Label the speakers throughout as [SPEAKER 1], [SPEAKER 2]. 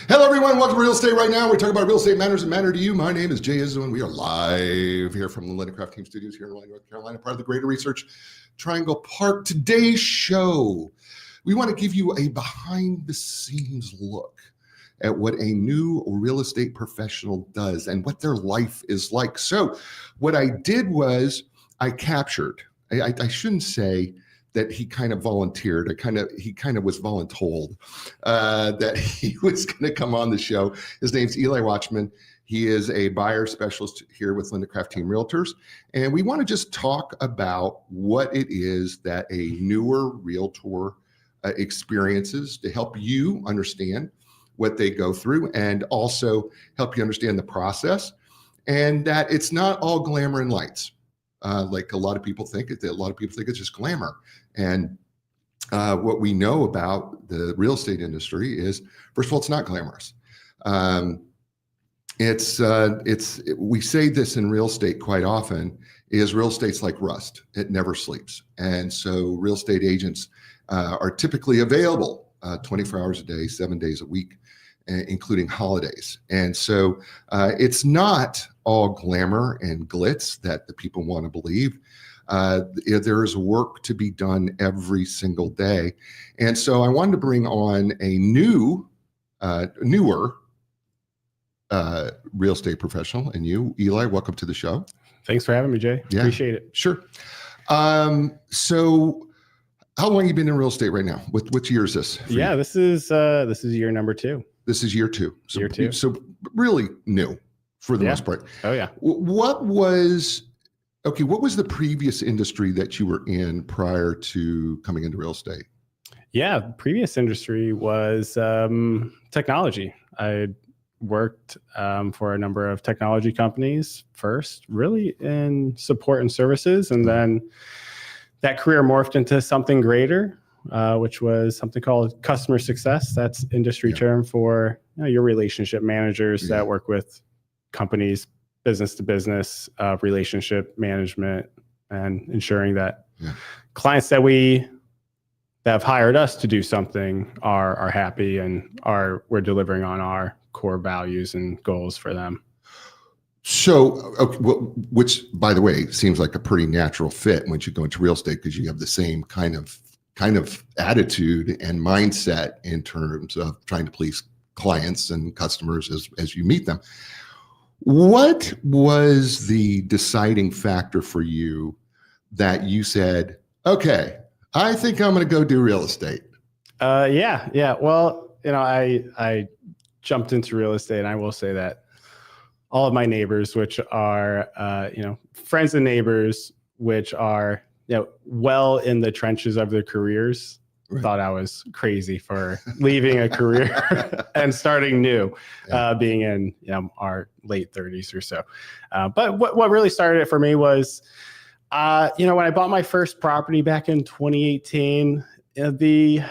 [SPEAKER 1] Hello, everyone. Welcome to Real Estate Right Now. We're talking about real estate matters that matter to you. My name is Jay Izzo, and we are live here from the Linda Craft Team Studios here in Raleigh, North Carolina, part of the Greater Research Triangle Park. Today's show, we want to give you a behind-the-scenes look at what a new real estate professional does and what their life is like. So what I did was I captured, I shouldn't say that he kind of volunteered. He kind of was voluntold that he was going to come on the show. His name's Eli Wachtman. He is a buyer specialist here with Linda Craft Team Realtors. And we want to just talk about what it is that a newer realtor experiences to help you understand what they go through and also help you understand the process, and that it's not all glamour and lights. Like a lot of people think it. A lot of people think it's just glamour. And what we know about the real estate industry is, first of all, it's not glamorous. We say this in real estate quite often, is real estate's like rust. It never sleeps. And so real estate agents are typically available 24 hours a day, 7 days a week, including holidays. And so it's not all glamour and glitz that the people want to believe. There is work to be done every single day. And so I wanted to bring on a newer real estate professional, and you, Eli, welcome to the show.
[SPEAKER 2] Thanks for having me, Jay.
[SPEAKER 1] Yeah,
[SPEAKER 2] appreciate it.
[SPEAKER 1] Sure. So how long have you been in real estate right now? Which year is this?
[SPEAKER 2] Yeah, this is year number 2.
[SPEAKER 1] This is year 2. So,
[SPEAKER 2] year 2.
[SPEAKER 1] So really new for the most part.
[SPEAKER 2] Oh yeah.
[SPEAKER 1] What was the previous industry that you were in prior to coming into real estate?
[SPEAKER 2] Yeah, previous industry was technology. I worked for a number of technology companies first, really in support and services, and then that career morphed into something greater, which was something called customer success. That's industry term for your relationship managers that work with companies, business to business, relationship management, and ensuring that clients that have hired us to do something are happy and we're delivering on our core values and goals for them.
[SPEAKER 1] So, which by the way seems like a pretty natural fit once you go into real estate, because you have the same kind of attitude and mindset in terms of trying to please clients and customers as you meet them. What was the deciding factor for you that you said, okay, I think I'm going to go do real estate?
[SPEAKER 2] Yeah. Well, I jumped into real estate, and I will say that all of my neighbors, which are, friends and neighbors, which are, well in the trenches of their careers, thought I was crazy for leaving a career and starting new, being in our late 30s or so. But what really started it for me was, when I bought my first property back in 2018, the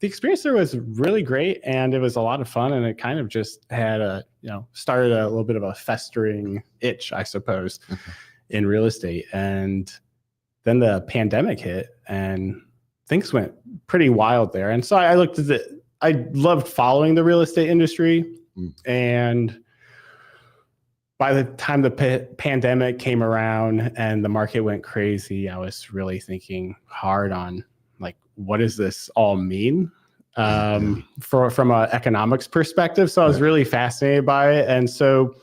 [SPEAKER 2] experience there was really great, and it was a lot of fun, and it kind of just had started a little bit of a festering itch, I suppose, in real estate. And then the pandemic hit, and things went pretty wild there. And so I looked at it. I loved following the real estate industry. And by the time the pandemic came around and the market went crazy, I was really thinking hard on, like, what does this all mean from an economics perspective? So I was really fascinated by it. And so,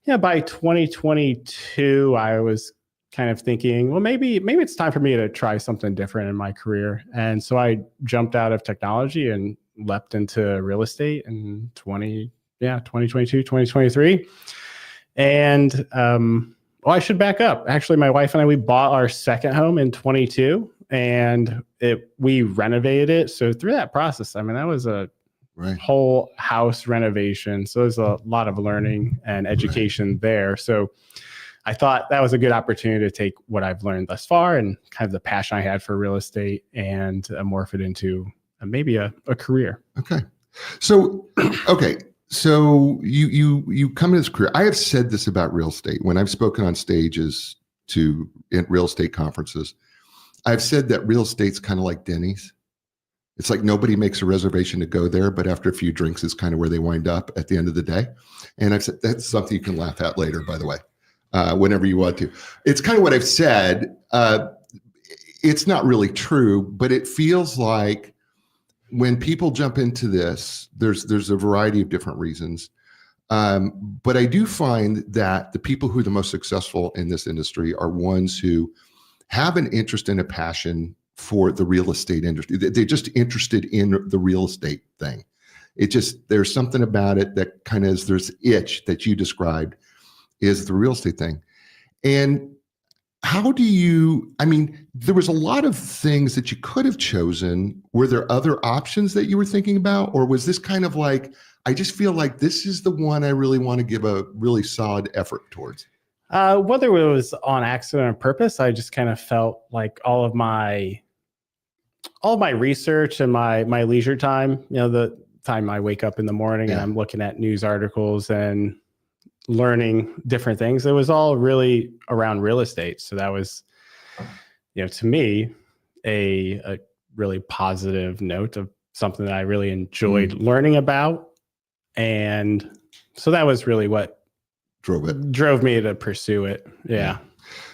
[SPEAKER 2] by 2022, I was kind of thinking, well, maybe it's time for me to try something different in my career. And so I jumped out of technology and leapt into real estate in 2022, 2023. And I should back up. Actually, my wife and I, we bought our second home in 22, and we renovated it. So through that process, that was a whole house renovation. So there's a lot of learning and education there. So I thought that was a good opportunity to take what I've learned thus far and kind of the passion I had for real estate and morph it into maybe a career.
[SPEAKER 1] Okay. So, So you come in this career. I have said this about real estate when I've spoken on stages in real estate conferences. I've said that real estate's kind of like Denny's. It's like nobody makes a reservation to go there, but after a few drinks is kind of where they wind up at the end of the day. And I've said that's something you can laugh at later, by the way, whenever you want to. It's kind of what I've said. It's not really true, but it feels like when people jump into this, there's a variety of different reasons. But I do find that the people who are the most successful in this industry are ones who have an interest and a passion for the real estate industry. They're just interested in the real estate thing. There's something about it that kind of is, there's itch that you described is the real estate thing. And how do you, I mean, there was a lot of things that you could have chosen. Were there other options that you were thinking about? Or was this kind of like, I just feel like this is the one I really want to give a really solid effort towards?
[SPEAKER 2] Whether it was on accident or purpose, I just kind of felt like all of my research and my leisure time, the time I wake up in the morning and I'm looking at news articles and learning different things, it was all really around real estate. So that was, to me, a really positive note of something that I really enjoyed learning about. And so that was really what drove me to pursue it. Yeah.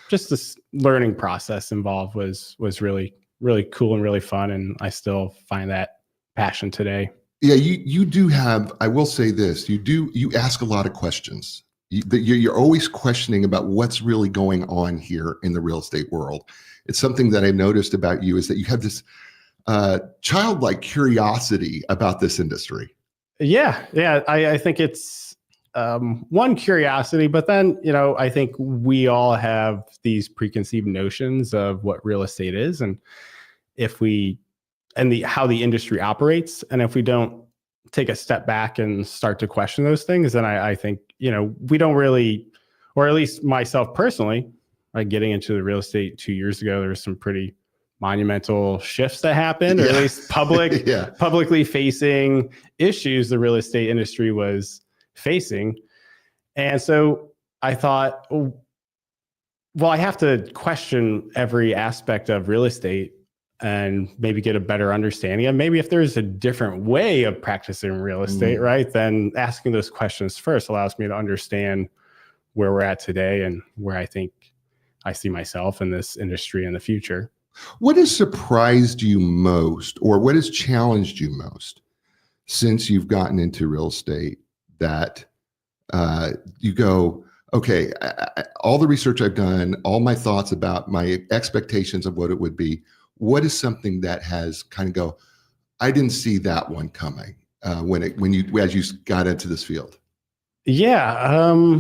[SPEAKER 2] Just this learning process involved was really, really cool and really fun. And I still find that passion today.
[SPEAKER 1] Yeah, you do have, I will say this, you ask a lot of questions. You're always questioning about what's really going on here in the real estate world. It's something that I've noticed about you is that you have this childlike curiosity about this industry.
[SPEAKER 2] Yeah. I think it's one, curiosity, but then, I think we all have these preconceived notions of what real estate is and how the industry operates. And if we don't take a step back and start to question those things, then I think, we don't really, or at least myself personally, like getting into the real estate 2 years ago, there was some pretty monumental shifts that happened, or at least publicly facing issues the real estate industry was facing. And so I thought, well, I have to question every aspect of real estate and maybe get a better understanding. And maybe if there's a different way of practicing real estate, right, then asking those questions first allows me to understand where we're at today and where I think I see myself in this industry in the future.
[SPEAKER 1] What has surprised you most, or what has challenged you most since you've gotten into real estate that you go, okay, all the research I've done, all my thoughts about my expectations of what it would be, what is something that has kind of go, I didn't see that one coming as you got into this field?
[SPEAKER 2] Yeah.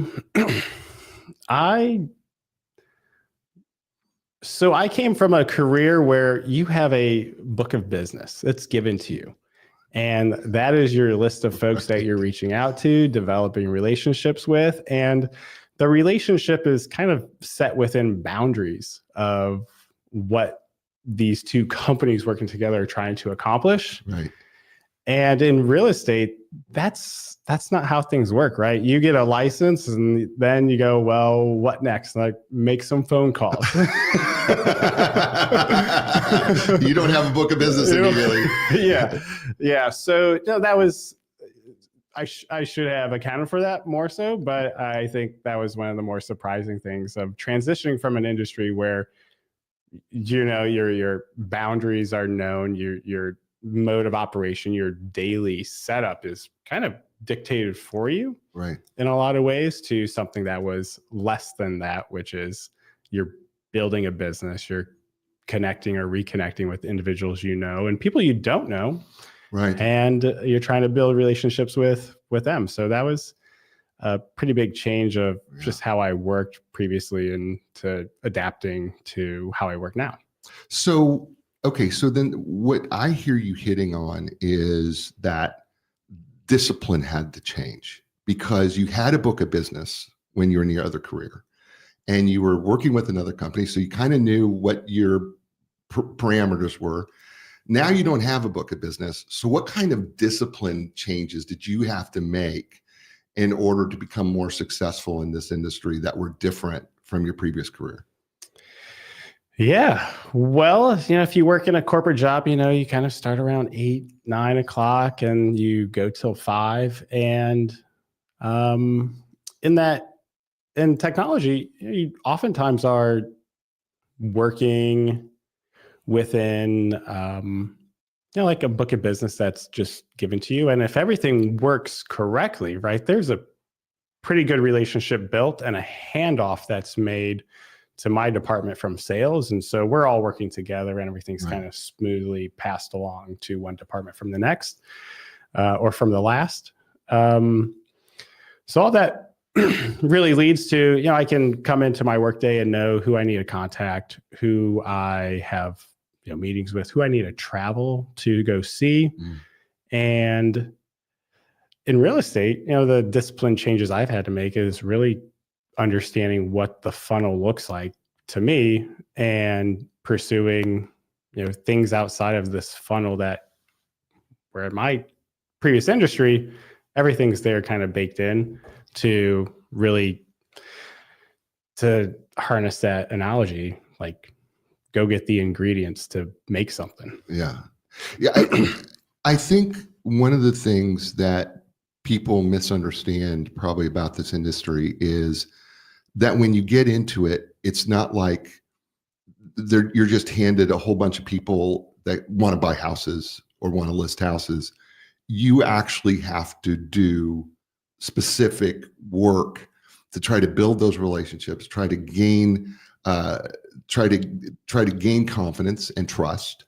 [SPEAKER 2] So I came from a career where you have a book of business that's given to you. And that is your list of folks that you're reaching out to, developing relationships with. And the relationship is kind of set within boundaries of what these two companies working together are trying to accomplish.
[SPEAKER 1] Right.
[SPEAKER 2] And in real estate, that's not how things work, right? You get a license and then you go, well, what next? Like, make some phone calls.
[SPEAKER 1] You don't have a book of business immediately.
[SPEAKER 2] Yeah. So that was, I should have accounted for that more so, but I think that was one of the more surprising things of transitioning from an industry where, your boundaries are known, your mode of operation, your daily setup is kind of dictated for you,
[SPEAKER 1] right,
[SPEAKER 2] in a lot of ways, to something that was less than that, which is you're building a business, you're connecting or reconnecting with individuals and people you don't know,
[SPEAKER 1] right,
[SPEAKER 2] and you're trying to build relationships with them. So that was a pretty big change of just how I worked previously and to adapting to how I work now.
[SPEAKER 1] So, okay. So then what I hear you hitting on is that discipline had to change because you had a book of business when you were in your other career and you were working with another company. So you kind of knew what your parameters were. Now you don't have a book of business. So what kind of discipline changes did you have to make in order to become more successful in this industry that were different from your previous career?
[SPEAKER 2] Yeah. Well, if you work in a corporate job, you kind of start around 8, 9 o'clock and you go till 5. And um, in that, in technology, you oftentimes are working within, like a book of business that's just given to you. And if everything works correctly, right, there's a pretty good relationship built and a handoff that's made to my department from sales. And so we're all working together and everything's kind of smoothly passed along to one department from the next or from the last. So all that really leads to, I can come into my workday and know who I need to contact, who I have meetings with, who I need to travel to go see. And in real estate, the discipline changes I've had to make is really understanding what the funnel looks like to me and pursuing, things outside of this funnel that where in my previous industry, everything's there kind of baked in to really to harness that analogy, like go get the ingredients to make something.
[SPEAKER 1] Yeah. I think one of the things that people misunderstand probably about this industry is that when you get into it, it's not like you're just handed a whole bunch of people that want to buy houses or want to list houses. You actually have to do specific work to try to build those relationships, try to gain gain confidence and trust.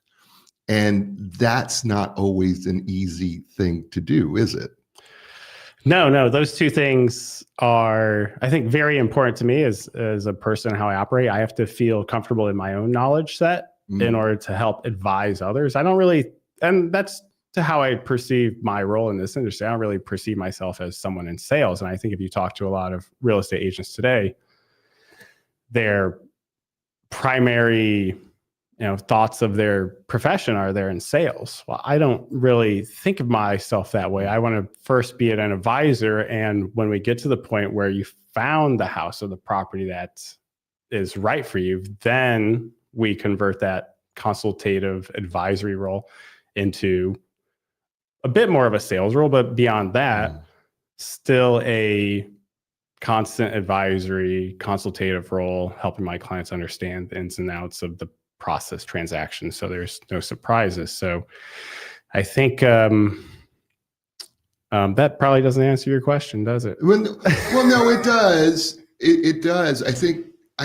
[SPEAKER 1] And that's not always an easy thing to do, is it?
[SPEAKER 2] No, those two things are, I think, very important to me as a person, how I operate. I have to feel comfortable in my own knowledge set in order to help advise others. I don't really, and that's to how I perceive my role in this industry. I don't really perceive myself as someone in sales. And I think if you talk to a lot of real estate agents today, their primary thoughts of their profession are they're in sales. Well, I don't really think of myself that way. I want to first be an advisor. And when we get to the point where you found the house or the property that is right for you, then we convert that consultative advisory role into a bit more of a sales role. But beyond that, still a constant advisory, consultative role, helping my clients understand the ins and outs of the process transaction, so there's no surprises. So I think that probably doesn't answer your question, does it?
[SPEAKER 1] Well, no, it does. It does. I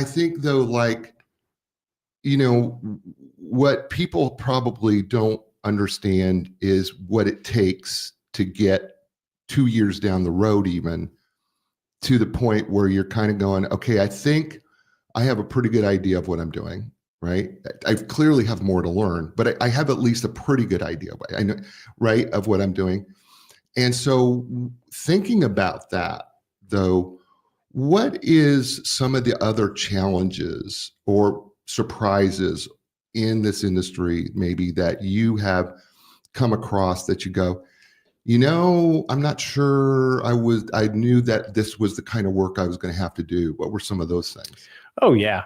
[SPEAKER 1] think though, like, what people probably don't understand is what it takes to get 2 years down the road, even to the point where you're kind of going, okay, I think I have a pretty good idea of what I'm doing. Right. I clearly have more to learn, but I have at least a pretty good idea, I know, right, of what I'm doing. And so thinking about that, though, what is some of the other challenges or surprises in this industry, maybe that you have come across that you go, I'm not sure I knew that this was the kind of work I was going to have to do. What were some of those things?
[SPEAKER 2] Oh, yeah.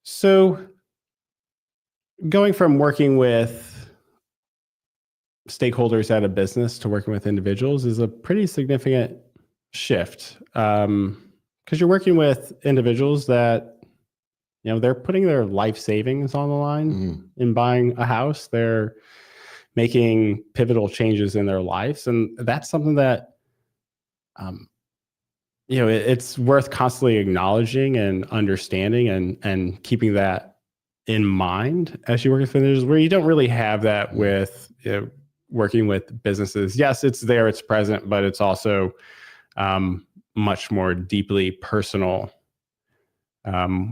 [SPEAKER 2] So going from working with stakeholders at a business to working with individuals is a pretty significant shift, because you're working with individuals that, they're putting their life savings on the line in buying a house. They're making pivotal changes in their lives. And that's something that, it's worth constantly acknowledging and understanding and keeping that in mind as you work with individuals, where you don't really have that with working with businesses. Yes, it's there, it's present, but it's also much more deeply personal,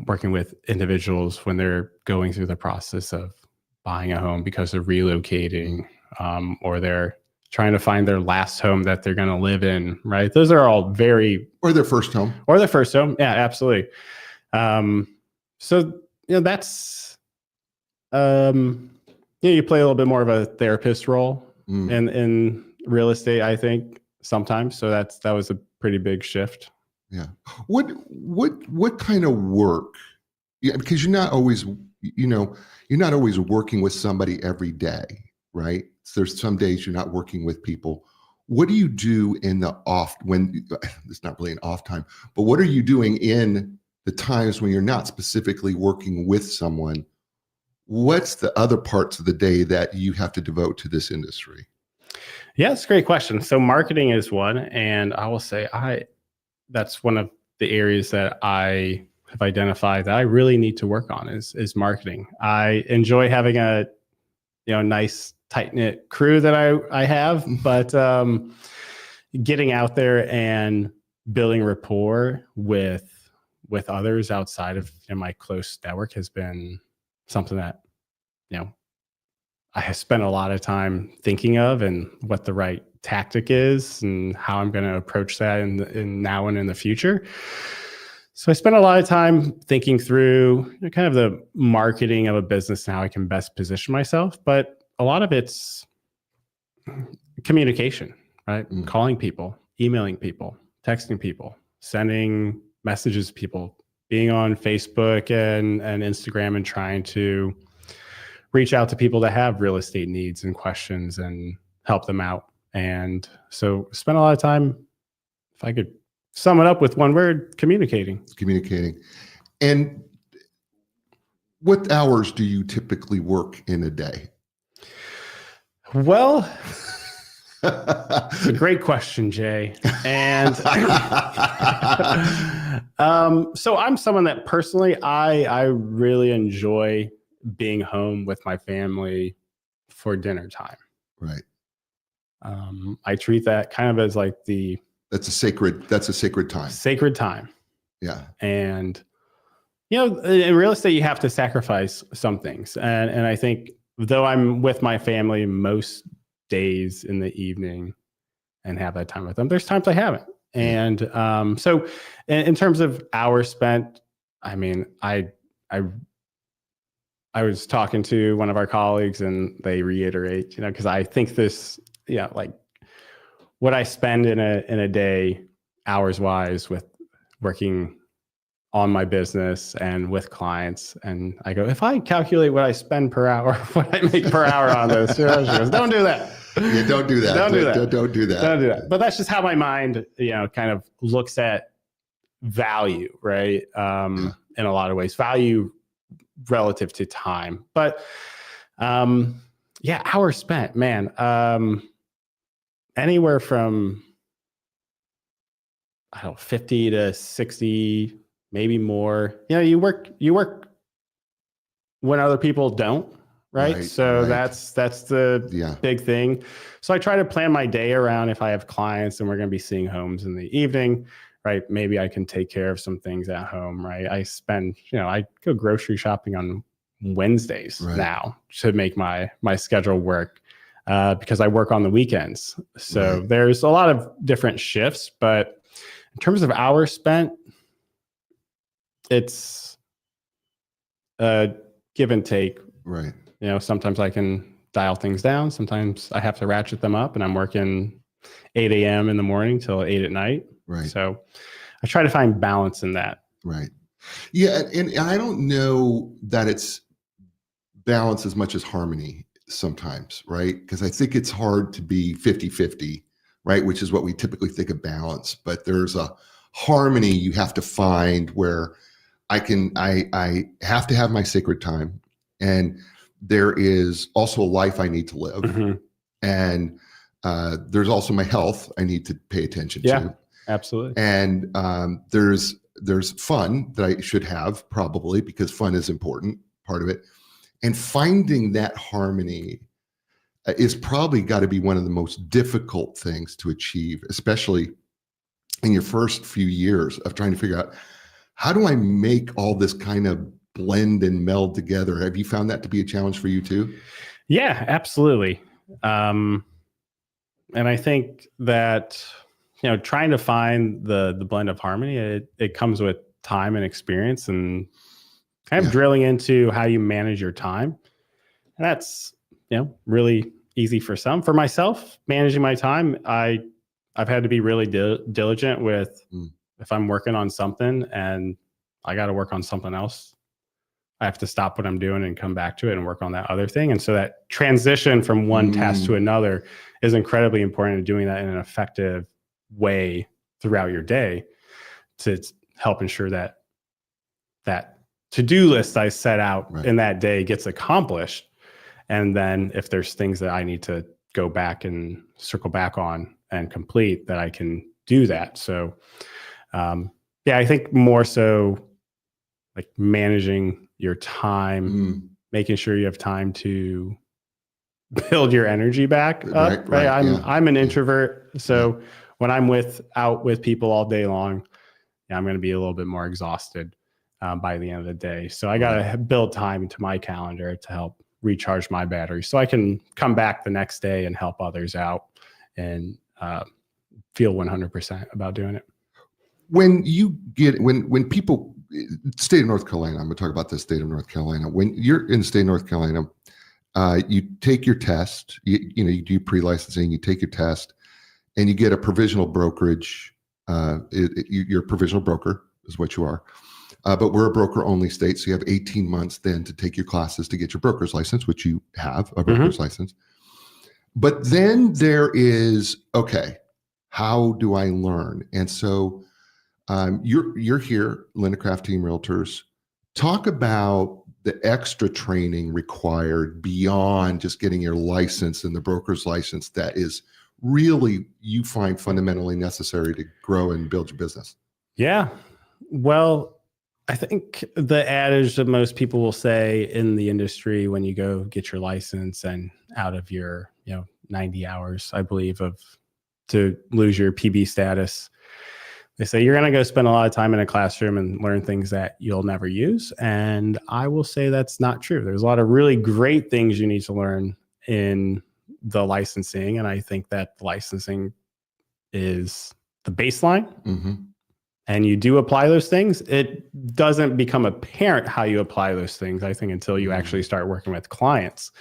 [SPEAKER 2] working with individuals when they're going through the process of buying a home because they're relocating, or they're trying to find their last home that they're going to live in, right? Those are all
[SPEAKER 1] or their first home.
[SPEAKER 2] Yeah, absolutely. So, that's, you play a little bit more of a therapist role in real estate, I think, sometimes. So that was a pretty big shift.
[SPEAKER 1] Yeah. What kind of work Yeah, because you're not always, you're not always working with somebody every day, right? So there's some days you're not working with people. What do you do in the off when it's not really an off time, but what are you doing in the times when you're not specifically working with someone? What's the other parts of the day that you have to devote to this industry?
[SPEAKER 2] Yeah, it's a great question. So marketing is one, and I will say that's one of the areas that I have identified that I really need to work on is marketing. I enjoy having a nice tight knit crew that I have, but getting out there and building rapport with others outside of my close network has been something that I have spent a lot of time thinking of and what the right tactic is and how I'm going to approach that in now and in the future. So I spent a lot of time thinking through kind of the marketing of a business and how I can best position myself. But a lot of it's communication, right? Calling people, emailing people, texting people, sending messages to people, being on Facebook and Instagram and trying to reach out to people that have real estate needs and questions and help them out. And so spend a lot of time, if I could sum it up with one word, communicating.
[SPEAKER 1] And what hours do you typically work in a day?
[SPEAKER 2] Well, it's a great question, Jay. And so I'm someone that personally, I really enjoy being home with my family for dinner time.
[SPEAKER 1] Right.
[SPEAKER 2] I treat that kind of as like
[SPEAKER 1] that's a sacred time.
[SPEAKER 2] Sacred time.
[SPEAKER 1] Yeah.
[SPEAKER 2] And in real estate, you have to sacrifice some things. And I think though I'm with my family most days in the evening and have that time with them, there's times I haven't. And so in terms of hours spent, I mean, I was talking to one of our colleagues and they reiterate, because I think this, like what I spend in a day hours wise with working on my business and with clients. And I go, if I calculate what I spend per hour, what I make per hour on this, she goes, don't do that.
[SPEAKER 1] Yeah, don't do that.
[SPEAKER 2] Don't do that.
[SPEAKER 1] Don't do that.
[SPEAKER 2] Don't do that. But that's just how my mind, kind of looks at value, right? In a lot of ways, value relative to time. But hours spent, man, anywhere from 50 to 60, maybe more. You work when other people don't, right? So that's the big thing. So I try to plan my day around if I have clients and we're going to be seeing homes in the evening, right? Maybe I can take care of some things at home, right? I spend, I go grocery shopping on Wednesdays now to make my schedule work because I work on the weekends. So there's a lot of different shifts, but in terms of hours spent, it's a give and take.
[SPEAKER 1] Right.
[SPEAKER 2] Sometimes I can dial things down. Sometimes I have to ratchet them up and I'm working 8 a.m. in the morning till 8 at night.
[SPEAKER 1] Right.
[SPEAKER 2] So I try to find balance in that.
[SPEAKER 1] Right. Yeah. And I don't know that it's balance as much as harmony sometimes, right? Because I think it's hard to be 50-50, right? Which is what we typically think of balance. But there's a harmony you have to find where I have to have my sacred time. And there is also a life I need to live. Mm-hmm. And there's also my health I need to pay attention to.
[SPEAKER 2] Absolutely.
[SPEAKER 1] And there's fun that I should have probably because fun is important part of it. And finding that harmony is probably got to be one of the most difficult things to achieve, especially in your first few years of trying to figure out how do I make all this kind of blend and meld together. Have you found that to be a challenge for you too?
[SPEAKER 2] Yeah, absolutely. And I think that, trying to find the blend of harmony, it comes with time and experience and kind of drilling into how you manage your time. And that's, really easy for some. For myself, managing my time, I've had to be really diligent with if I'm working on something and I got to work on something else I have to stop what I'm doing and come back to it and work on that other thing. And so that transition from one task to another is incredibly important, and doing that in an effective way throughout your day to help ensure that that to-do list I set out in that day gets accomplished. And then if there's things that I need to go back and circle back on and complete, that I can do that. So yeah, I think more so like managing your time, making sure you have time to build your energy back up. Right. I'm an introvert. So when I'm out with people all day long, I'm going to be a little bit more exhausted by the end of the day. So I got to build time into my calendar to help recharge my battery so I can come back the next day and help others out and feel 100% about doing it.
[SPEAKER 1] When people, state of North Carolina, I'm going to talk about the state of North Carolina. When you're in the state of North Carolina, you take your test, you do pre-licensing, you take your test, and you get a provisional brokerage. You're a provisional broker is what you are. But we're a broker-only state, so you have 18 months then to take your classes to get your broker's license, which you have a broker's license. But then there is, okay, how do I learn? And so you're here, Linda Craft Team Realtors. Talk about the extra training required beyond just getting your license and the broker's license that is really, you find fundamentally necessary to grow and build your business.
[SPEAKER 2] Yeah. Well, I think the adage that most people will say in the industry when you go get your license and out of your 90 hours, I believe, to lose your PB status, they say you're going to go spend a lot of time in a classroom and learn things that you'll never use. And I will say that's not true. There's a lot of really great things you need to learn in the licensing. And I think that the licensing is the baseline. And you do apply those things. It doesn't become apparent how you apply those things, I think, until you actually start working with clients.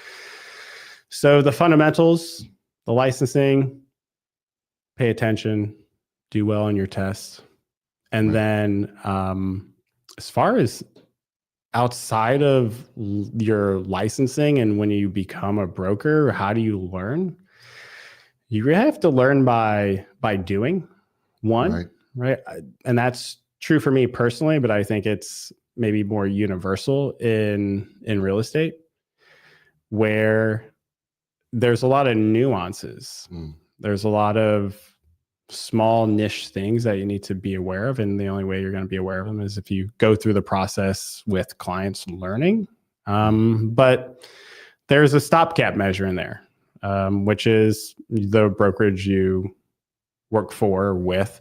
[SPEAKER 2] So the fundamentals, the licensing, pay attention, do well on your tests. And then as far as outside of your licensing and when you become a broker, how do you learn? You really have to learn by doing, right? And that's true for me personally, but I think it's maybe more universal in real estate, where there's a lot of nuances. There's a lot of small niche things that you need to be aware of. And the only way you're going to be aware of them is if you go through the process with clients learning. But there's a stopgap measure in there, which is the brokerage you work for or with,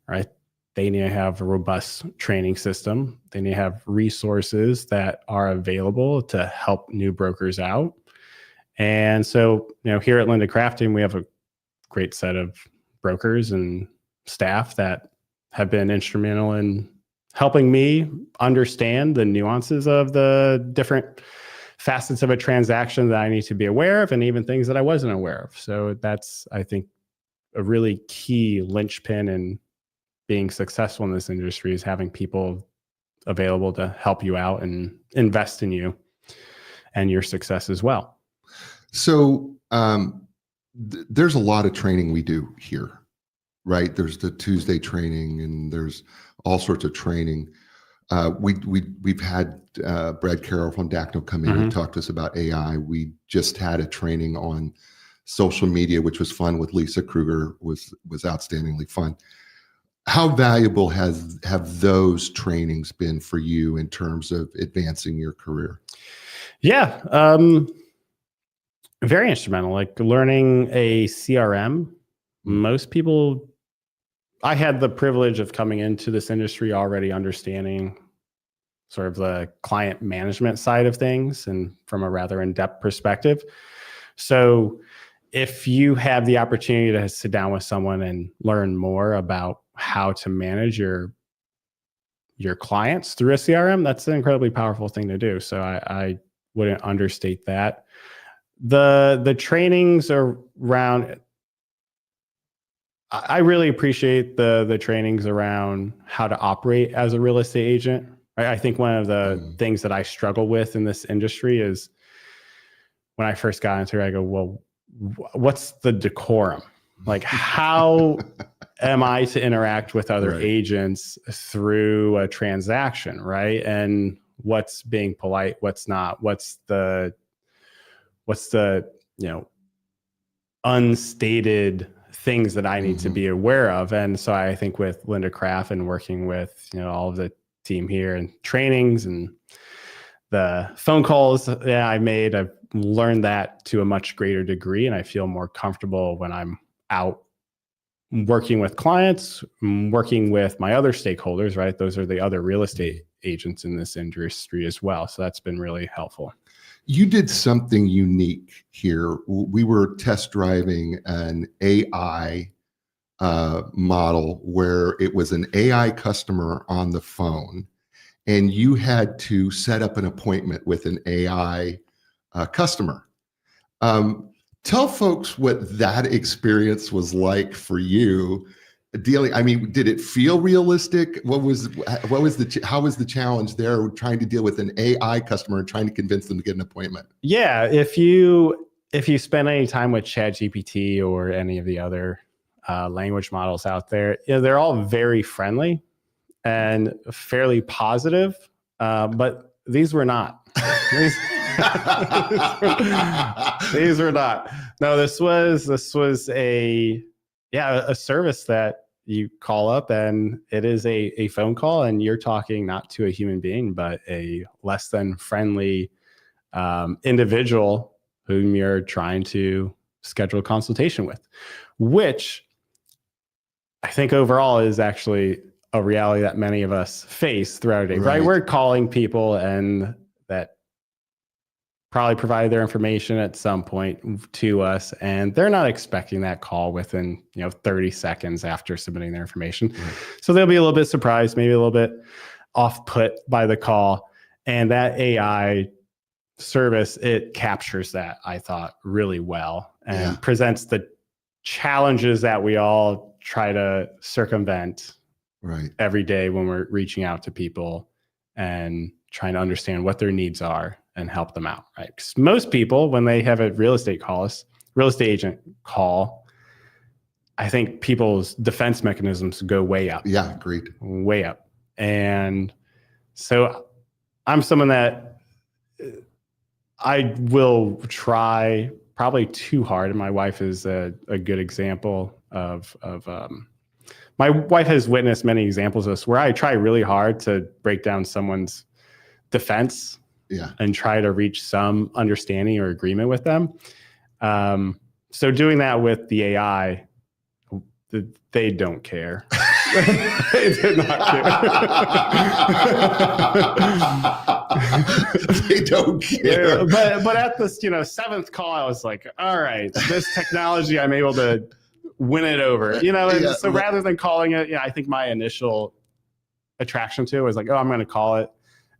[SPEAKER 2] right? They need to have a robust training system. They need to have resources that are available to help new brokers out. And so, here at Linda Crafting, we have a great set of brokers and staff that have been instrumental in helping me understand the nuances of the different facets of a transaction that I need to be aware of, and even things that I wasn't aware of. So that's, I think, a really key linchpin in being successful in this industry, is having people available to help you out and invest in you and your success as well.
[SPEAKER 1] So there's a lot of training we do here, right? There's the Tuesday training, and there's all sorts of training. We've had Brad Carroll from Dacno come in and talk to us about AI. We just had a training on social media, which was fun with Lisa Kruger, was outstandingly fun. How valuable have those trainings been for you in terms of advancing your career?
[SPEAKER 2] Yeah, very instrumental. Like learning a CRM. Most people, I had the privilege of coming into this industry already understanding sort of the client management side of things, and from a rather in-depth perspective. So if you have the opportunity to sit down with someone and learn more about how to manage your clients through a CRM, that's an incredibly powerful thing to do. So I wouldn't understate that. The trainings around, I really appreciate the trainings around how to operate as a real estate agent, I think one of the things that I struggle with in this industry is when I first got into it, I go, well, what's the decorum? Like, how am I to interact with other agents through a transaction, right? And what's being polite, what's not, what's the unstated things that I need to be aware of. And so I think with Linda Craft and working with, all of the team here and trainings and the phone calls that I made, I've learned that to a much greater degree. And I feel more comfortable when I'm out working with clients, working with my other stakeholders, right? Those are the other real estate agents in this industry as well. So that's been really helpful.
[SPEAKER 1] You did something unique here. We were test driving an AI model where it was an AI customer on the phone, and you had to set up an appointment with an AI customer. Tell folks what that experience was like for you dealing. I mean, did it feel realistic? How was the challenge there trying to deal with an AI customer and trying to convince them to get an appointment?
[SPEAKER 2] Yeah, if you spend any time with ChatGPT or any of the other language models out there, they're all very friendly and fairly positive, but these were not. These were not. No, this was a service that you call up, and it is a phone call, and you're talking not to a human being, but a less than friendly individual whom you're trying to schedule a consultation with, which I think overall is actually a reality that many of us face throughout a day, right? We're calling people and that probably provide their information at some point to us, and they're not expecting that call within 30 seconds after submitting their information. So they'll be a little bit surprised, maybe a little bit off put by the call. And that AI service, it captures that, I thought, really well, and presents the challenges that we all try to circumvent every day when we're reaching out to people and trying to understand what their needs are and help them out, right? Because most people, when they have a real estate agent call, I think people's defense mechanisms go way up.
[SPEAKER 1] Yeah, agreed.
[SPEAKER 2] Way up. And so I'm someone that I will try probably too hard. And my wife is a good example of my wife has witnessed many examples of this where I try really hard to break down someone's defense and try to reach some understanding or agreement with them. So doing that with the AI, they don't care. They did not care.
[SPEAKER 1] They don't care.
[SPEAKER 2] But at this, seventh call, I was like, all right, this technology, I'm able to win it over. So rather than calling it, I think my initial attraction to it was like, oh, I'm going to call it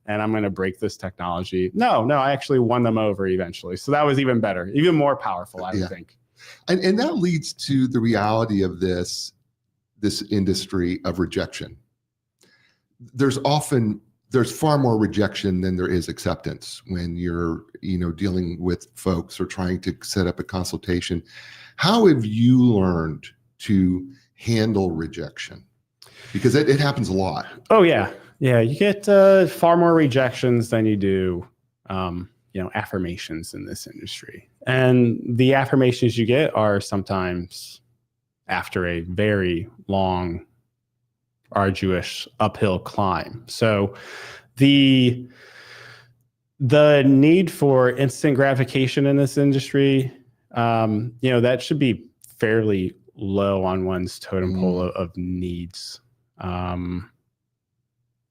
[SPEAKER 2] and I'm going to break this technology. No, I actually won them over eventually. So that was even better, even more powerful, I would think.
[SPEAKER 1] And that leads to the reality of this industry of rejection. There's far more rejection than there is acceptance when you're, dealing with folks or trying to set up a consultation. How have you learned to handle rejection? Because it happens a lot.
[SPEAKER 2] Oh, yeah. Yeah, you get far more rejections than you do, affirmations in this industry. And the affirmations you get are sometimes after a very long, arduous uphill climb. So the need for instant gratification in this industry, that should be fairly low on one's totem pole of needs.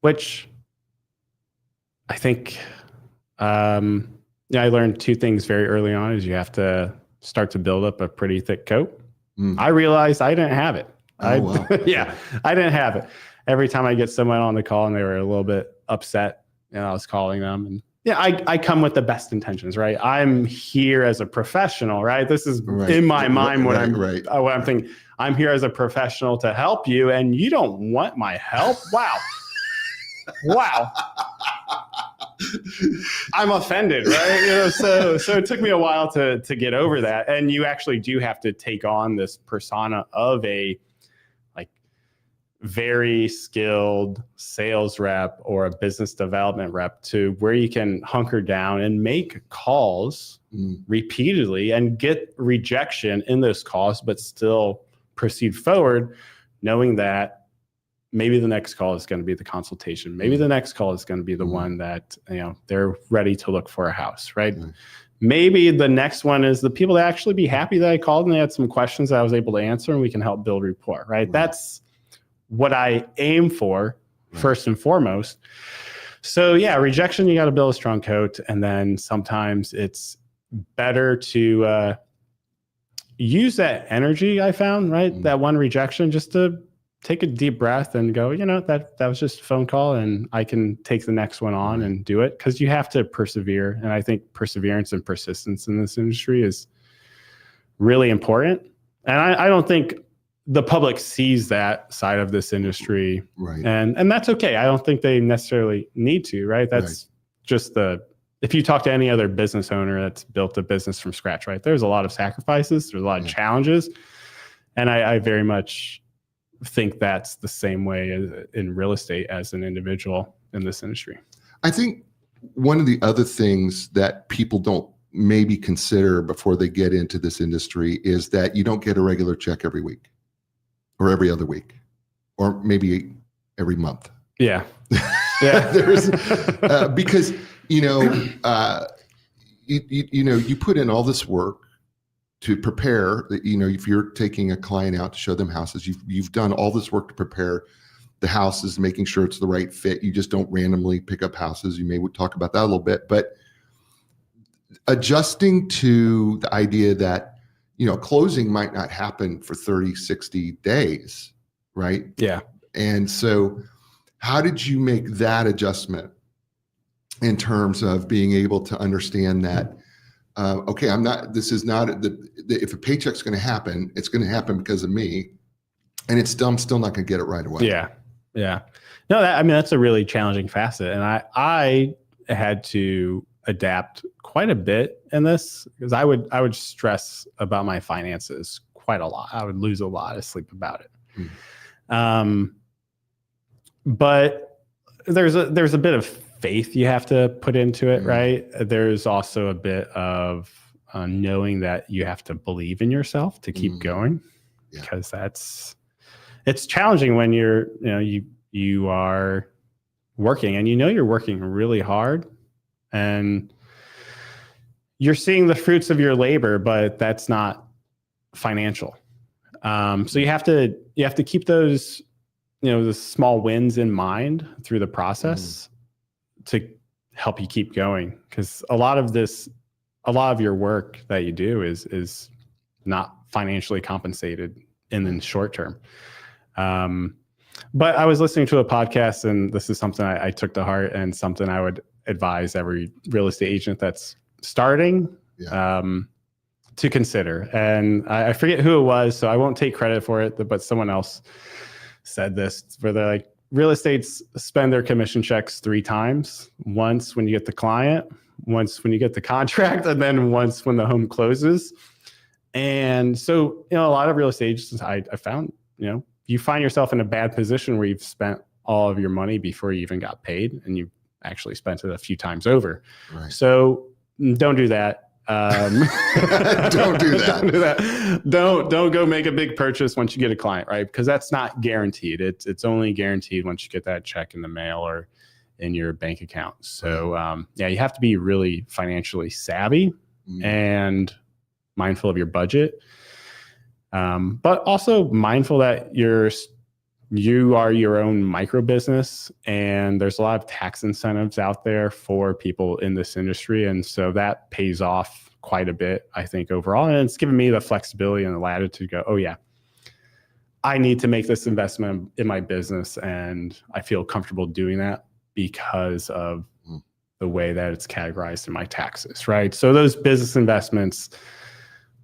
[SPEAKER 2] Which I think, I learned two things very early on is you have to start to build up a pretty thick coat. I realized I didn't have it. I didn't have it. Every time I get someone on the call and they were a little bit upset, I was calling them and I come with the best intentions, right? I'm here as a professional, right? This is in my mind what I'm thinking. I'm here as a professional to help you and you don't want my help? Wow. wow. I'm offended, right? So it took me a while to get over that. And you actually do have to take on this persona of a like very skilled sales rep or a business development rep to where you can hunker down and make calls repeatedly and get rejection in those calls, but still proceed forward, knowing that maybe the next call is going to be the consultation. Maybe the next call is going to be the one that, they're ready to look for a house, right? Maybe the next one is the people that actually be happy that I called and they had some questions that I was able to answer and we can help build rapport, right? That's what I aim for first and foremost. So yeah, rejection, you got to build a strong coat. And then sometimes it's better to use that energy I found, right? That one rejection, just to take a deep breath and go, that was just a phone call and I can take the next one on and do it, because you have to persevere. And I think perseverance and persistence in this industry is really important. And I don't think the public sees that side of this industry.
[SPEAKER 1] Right.
[SPEAKER 2] And that's okay. I don't think they necessarily need to, right? That's just if you talk to any other business owner that's built a business from scratch, right? There's a lot of sacrifices, there's a lot of challenges. And I very much think that's the same way in real estate as an individual in this industry.
[SPEAKER 1] I think one of the other things that people don't maybe consider before they get into this industry is that you don't get a regular check every week or every other week or maybe every month.
[SPEAKER 2] Yeah.
[SPEAKER 1] There's because you put in all this work to prepare, if you're taking a client out to show them houses, you've done all this work to prepare the houses, making sure it's the right fit. You just don't randomly pick up houses. You may talk about that a little bit, but adjusting to the idea that, closing might not happen for 30, 60 days, right?
[SPEAKER 2] Yeah.
[SPEAKER 1] And so how did you make that adjustment in terms of being able to understand that, okay, if a paycheck's going to happen, it's going to happen because of me, and I'm still not going to get it right away.
[SPEAKER 2] Yeah. Yeah. No, that's a really challenging facet. And I had to adapt quite a bit in this, because I would stress about my finances quite a lot. I would lose a lot of sleep about it. But there's a bit of faith you have to put into it, right? There's also a bit of knowing that you have to believe in yourself to keep going, because it's challenging when you are working and you're working really hard and you're seeing the fruits of your labor, but that's not financial. So you have to keep those, the small wins in mind through the process to help you keep going. Because a lot of your work that you do is not financially compensated in the short term. But I was listening to a podcast, and this is something I took to heart and something I would advise every real estate agent that's starting to consider. And I forget who it was, so I won't take credit for it, but someone else said this, where they're like, real estates spend their commission checks 3 times. Once when you get the client, once when you get the contract, and then once when the home closes. And so, a lot of real estate agents, I found, you find yourself in a bad position where you've spent all of your money before you even got paid, and you actually spent it a few times over.
[SPEAKER 1] Right.
[SPEAKER 2] So don't do that.
[SPEAKER 1] Don't do that.
[SPEAKER 2] Don't do that. Don't go make a big purchase once you get a client, right? Because that's not guaranteed. It's only guaranteed once you get that check in the mail or in your bank account. So you have to be really financially savvy and mindful of your budget, but also mindful that you are your own micro business, and there's a lot of tax incentives out there for people in this industry. And so that pays off quite a bit, I think, overall. And it's given me the flexibility and the latitude to go, oh yeah, I need to make this investment in my business, and I feel comfortable doing that because of the way that it's categorized in my taxes, right? So those business investments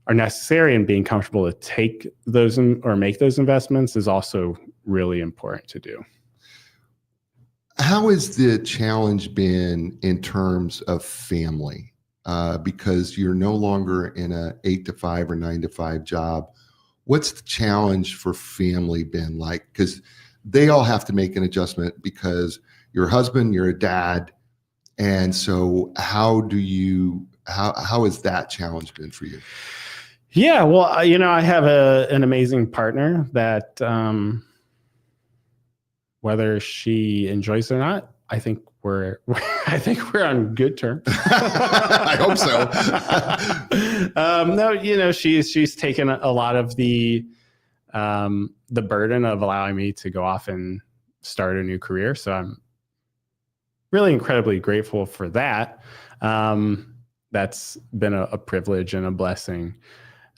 [SPEAKER 2] are necessary, and being comfortable to take those or make those investments is also really important to do.
[SPEAKER 1] How has the challenge been in terms of family? Because you're no longer in a 8 to 5 or 9 to 5 job. What's the challenge for family been like? Because they all have to make an adjustment because you're a husband, you're a dad. And so how has that challenge been for you?
[SPEAKER 2] Yeah, well, I have an amazing partner that, whether she enjoys it or not, I think we're on good terms.
[SPEAKER 1] I hope so.
[SPEAKER 2] No, she's taken a lot of the burden of allowing me to go off and start a new career. So I'm really incredibly grateful for that. That's been a privilege and a blessing.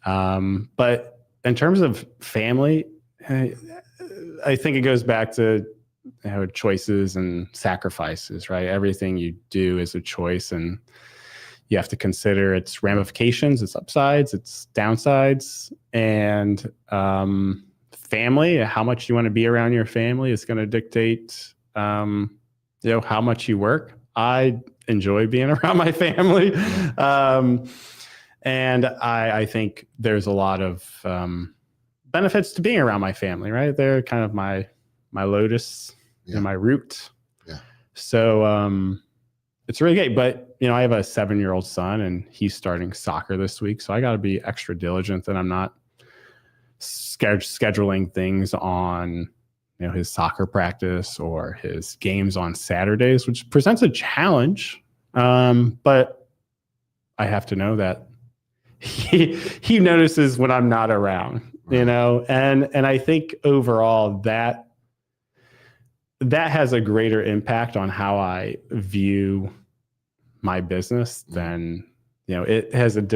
[SPEAKER 2] But in terms of family, I think it goes back to choices and sacrifices, right? Everything you do is a choice, and you have to consider its ramifications, its upsides, its downsides, and family. How much you want to be around your family is going to dictate, how much you work. I enjoy being around my family. And I think there's a lot of benefits to being around my family, right? They're kind of my lotus and my root.
[SPEAKER 1] Yeah.
[SPEAKER 2] So it's really great. But, I have a 7-year-old son, and he's starting soccer this week. So I got to be extra diligent that I'm not scheduling things on, his soccer practice or his games on Saturdays, which presents a challenge. But I have to know that he notices when I'm not around, and I think overall that has a greater impact on how I view my business than, it has it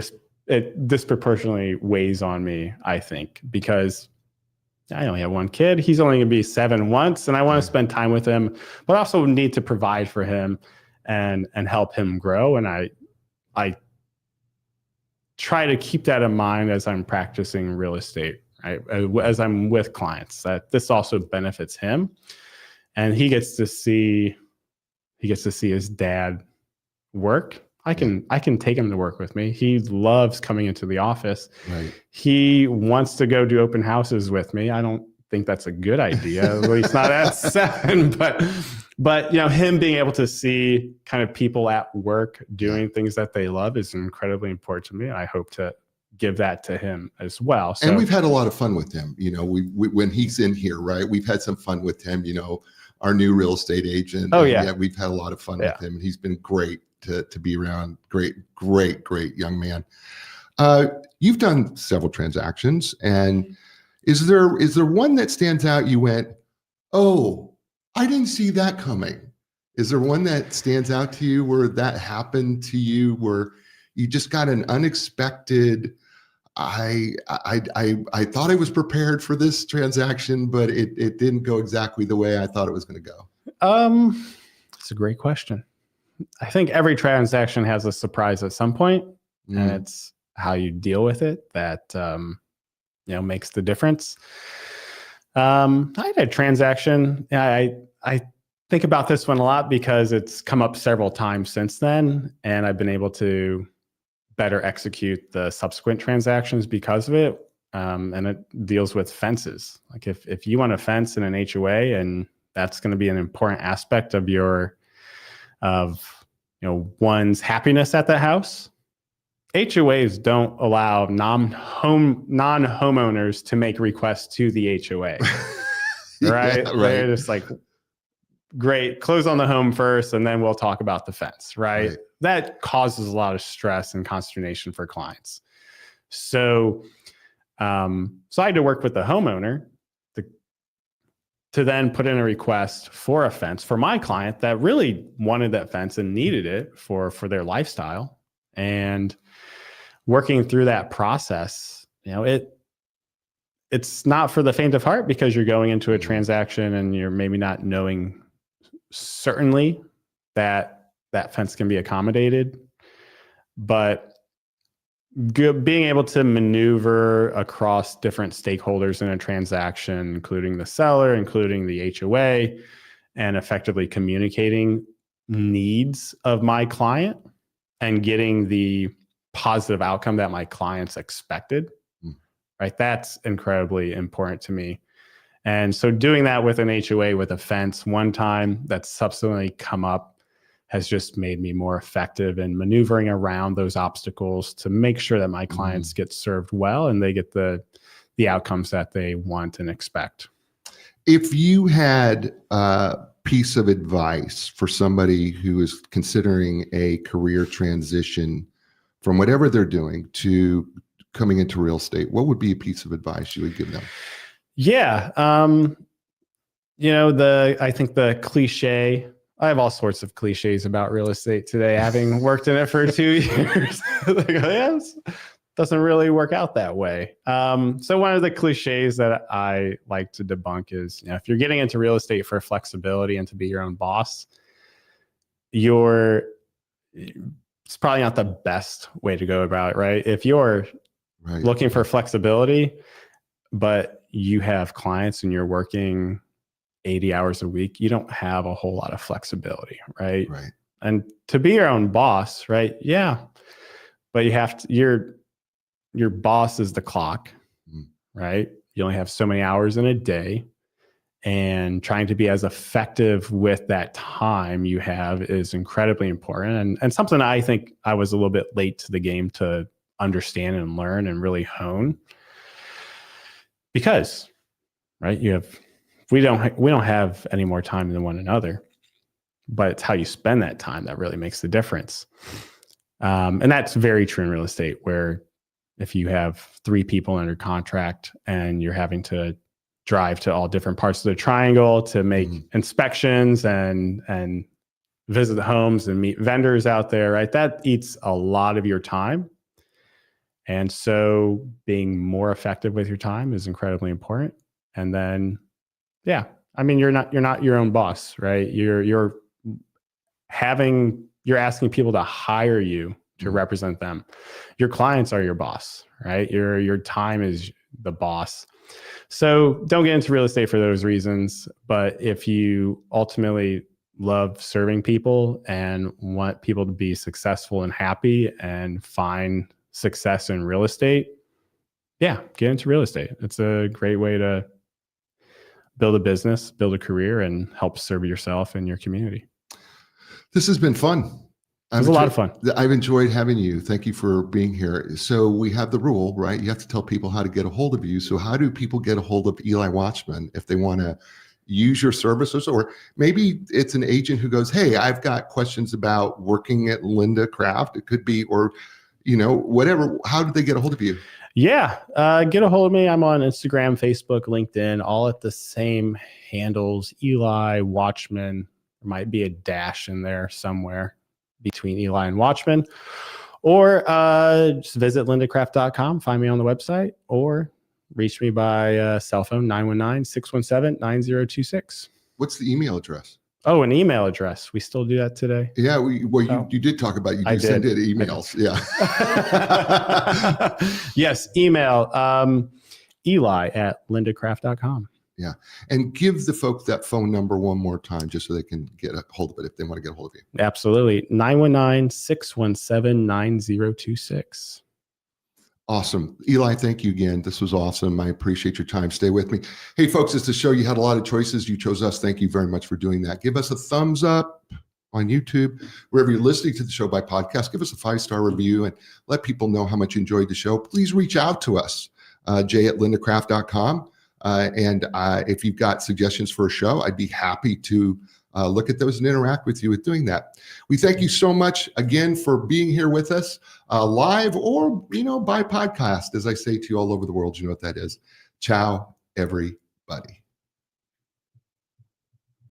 [SPEAKER 2] disproportionately weighs on me, I think, because I only have one kid. He's only going to be 7 once, and I want to spend time with him, but also need to provide for him and help him grow. And I try to keep that in mind as I'm practicing real estate, right? As I'm with clients, that this also benefits him, and he gets to see his dad work. I can take him to work with me. He loves coming into the office.
[SPEAKER 1] Right.
[SPEAKER 2] He wants to go do open houses with me. I don't think that's a good idea. At least not at 7, but him being able to see kind of people at work doing things that they love is incredibly important to me. I hope to give that to him as well. So,
[SPEAKER 1] and we've had a lot of fun with him. We when he's in here, right? We've had some fun with him. Our new real estate agent.
[SPEAKER 2] Oh yeah,
[SPEAKER 1] we've had a lot of fun with him, and he's been great to be around. Great young man. You've done several transactions, and is there one that stands out? You went, oh, I didn't see that coming. Is there one that stands out to you where that happened to you, where you just got an unexpected, I thought I was prepared for this transaction, but it didn't go exactly the way I thought it was going to go?
[SPEAKER 2] It's a great question. I think every transaction has a surprise at some point, and it's how you deal with it that makes the difference. I had a transaction. I think about this one a lot because it's come up several times since then, and I've been able to better execute the subsequent transactions because of it. And it deals with fences. Like if you want a fence in an HOA, and that's going to be an important aspect of one's happiness at the house. HOAs don't allow non-homeowners to make requests to the HOA. Right?
[SPEAKER 1] Yeah, right.
[SPEAKER 2] They're just like, great, close on the home first, and then we'll talk about the fence, right? That causes a lot of stress and consternation for clients. So I had to work with the homeowner to then put in a request for a fence for my client that really wanted that fence and needed it for their lifestyle. And working through that process, it's not for the faint of heart, because you're going into a transaction and you're maybe not knowing certainly that fence can be accommodated, but being able to maneuver across different stakeholders in a transaction, including the seller, including the HOA, and effectively communicating needs of my client and getting the positive outcome that my clients expected, right? That's incredibly important to me. And so doing that with an HOA with a fence one time that's subsequently come up has just made me more effective in maneuvering around those obstacles to make sure that my clients get served well and they get the outcomes that they want and expect.
[SPEAKER 1] If you had a piece of advice for somebody who is considering a career transition from whatever they're doing to coming into real estate, what would be a piece of advice you would give them?
[SPEAKER 2] Yeah. I think the cliche, I have all sorts of cliches about real estate today, having worked in it for 2 years. Yes, doesn't really work out that way. So one of the cliches that I like to debunk is, if you're getting into real estate for flexibility and to be your own boss, it's probably not the best way to go about it, right? If you're looking for flexibility, but you have clients and you're working 80 hours a week, you don't have a whole lot of flexibility, right?
[SPEAKER 1] Right.
[SPEAKER 2] And to be your own boss, right? Yeah. But you have to, your boss is the clock, right? You only have so many hours in a day, and trying to be as effective with that time you have is incredibly important. And something I think I was a little bit late to the game to understand and learn and really hone, because, right, we don't have any more time than one another, but it's how you spend that time that really makes the difference. And that's very true in real estate, where if you have 3 people under contract and you're having to drive to all different parts of the triangle to make inspections and visit the homes and meet vendors out there, right? That eats a lot of your time. And so being more effective with your time is incredibly important. And then, you're not your own boss, right? You're asking people to hire you to represent them. Your clients are your boss, right? Your time is the boss. So don't get into real estate for those reasons. But if you ultimately love serving people and want people to be successful and happy and find success in real estate, get into real estate. It's a great way to build a business, build a career, and help serve yourself and your community.
[SPEAKER 1] This has been fun.
[SPEAKER 2] It was a lot of fun.
[SPEAKER 1] I've enjoyed having you. Thank you for being here. So we have the rule, right? You have to tell people how to get a hold of you. So how do people get a hold of Eli Wachtman if they want to use your services? Or maybe it's an agent who goes, hey, I've got questions about working at Linda Craft. It could be, or, whatever. How do they get a hold of you?
[SPEAKER 2] Yeah. Get a hold of me. I'm on Instagram, Facebook, LinkedIn, all at the same handles. Eli Wachtman. There might be a dash in there somewhere between Eli and Wachtman. Or just visit lindacraft.com, find me on the website, or reach me by cell phone, 919-617-9026.
[SPEAKER 1] What's the email address?
[SPEAKER 2] Oh, an email address. We still do that today?
[SPEAKER 1] Yeah, you did talk about, send it emails. Yeah.
[SPEAKER 2] Yes, email Eli@lindacraft.com.
[SPEAKER 1] Yeah. And give the folks that phone number one more time, just so they can get a hold of it if they want to get a hold of you.
[SPEAKER 2] Absolutely. 919-617-9026.
[SPEAKER 1] Awesome. Eli, thank you again. This was awesome. I appreciate your time. Stay with me. Hey, folks, it's the show. You had a lot of choices. You chose us. Thank you very much for doing that. Give us a thumbs up on YouTube. Wherever you're listening to the show by podcast, give us a 5-star review and let people know how much you enjoyed the show. Please reach out to us, jay@lindacraft.com. And if you've got suggestions for a show, I'd be happy to look at those and interact with you with doing that. We thank you so much again for being here with us live or, by podcast. As I say to you all over the world, you know what that is. Ciao, everybody.